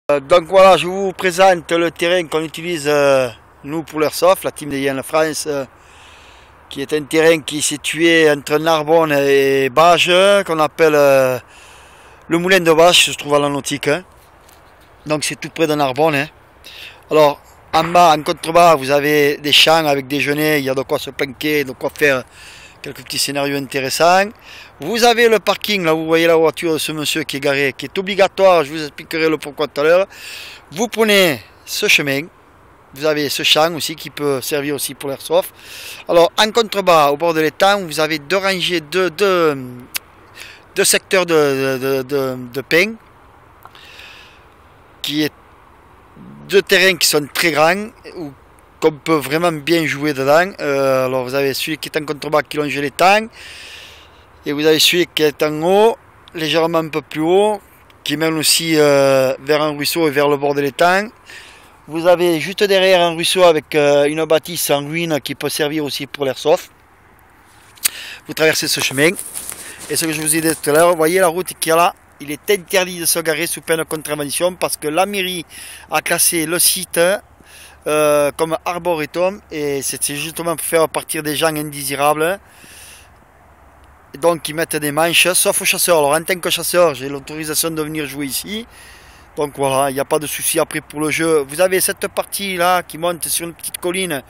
Donc voilà, je vous présente le terrain qu'on utilise nous pour l'airsoft, la team de Yann France, qui est un terrain qui est situé entre Narbonne et Bages, qu'on appelle le moulin de Bages, qui se trouve à la Nautique. Hein. Donc c'est tout près de Narbonne. Hein. Alors en bas, en contrebas, vous avez des champs avec des genêts, il y a de quoi se planquer, de quoi faire quelques petits scénarios intéressants. Vous avez le parking, là vous voyez la voiture de ce monsieur qui est garé, qui est obligatoire, je vous expliquerai le pourquoi tout à l'heure. Vous prenez ce chemin, vous avez ce champ aussi qui peut servir aussi pour l'airsoft. Alors en contrebas, au bord de l'étang, vous avez deux rangées, deux secteurs de pins, qui est deux terrains qui sont très grands, qu'on peut vraiment bien jouer dedans. Alors vous avez celui qui est en contrebas qui longe l'étang, et vous avez celui qui est en haut, légèrement un peu plus haut, qui mène aussi vers un ruisseau et vers le bord de l'étang. Vous avez juste derrière un ruisseau avec une bâtisse en ruine qui peut servir aussi pour l'airsoft. Vous traversez ce chemin, et ce que je vous ai dit tout à l'heure, vous voyez la route qui est là. Il est interdit de se garer sous peine de contravention parce que la mairie a classé le site comme arboretum, et c'est justement pour faire partir des gens indésirables. Et donc ils mettent des manches, sauf aux chasseurs. Alors en tant que chasseur, j'ai l'autorisation de venir jouer ici. Donc voilà, il n'y a pas de souci après pour le jeu. Vous avez cette partie là qui monte sur une petite colline.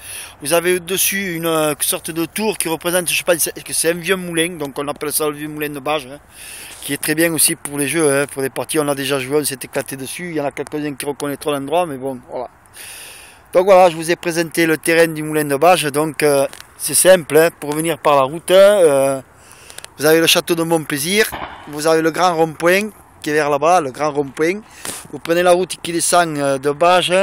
Vous avez au-dessus une sorte de tour qui représente, je pense que c'est un vieux moulin, donc on appelle ça le vieux moulin de Bages, hein, qui est très bien aussi pour les jeux, hein, pour les parties on a déjà joué, on s'est éclaté dessus. Il y en a quelques-uns qui reconnaîtront l'endroit, mais bon, voilà. Donc voilà, je vous ai présenté le terrain du moulin de Bages, donc c'est simple, hein, pour venir par la route. Vous avez le château de Montplaisir, vous avez le grand rond-point qui est vers là-bas, le grand rond-point. Vous prenez la route qui descend de Bages,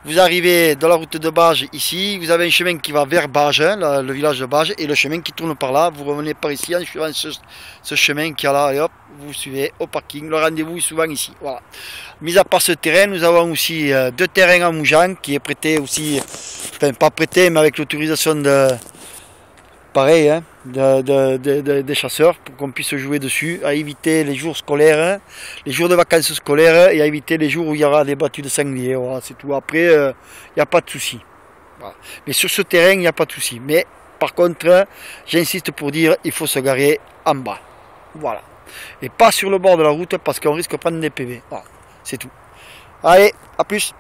vous arrivez dans la route de Bages ici, vous avez un chemin qui va vers Bages, le village de Bages, et le chemin qui tourne par là. Vous revenez par ici en suivant ce chemin qui est là, et hop, vous suivez au parking. Le rendez-vous est souvent ici. Voilà. Mis à part ce terrain, nous avons aussi deux terrains en Mougins qui est prêté aussi, enfin pas prêté, mais avec l'autorisation de pareil, hein, des chasseurs, pour qu'on puisse jouer dessus, à éviter les jours scolaires, hein, les jours de vacances scolaires, et à éviter les jours où il y aura des battues de sangliers. Voilà, c'est tout. Après, il n'y a pas de souci. Voilà. Mais sur ce terrain, il n'y a pas de souci. Mais par contre, j'insiste pour dire, il faut se garer en bas. Voilà. Et pas sur le bord de la route parce qu'on risque de prendre des PV. Voilà. C'est tout. Allez, à plus.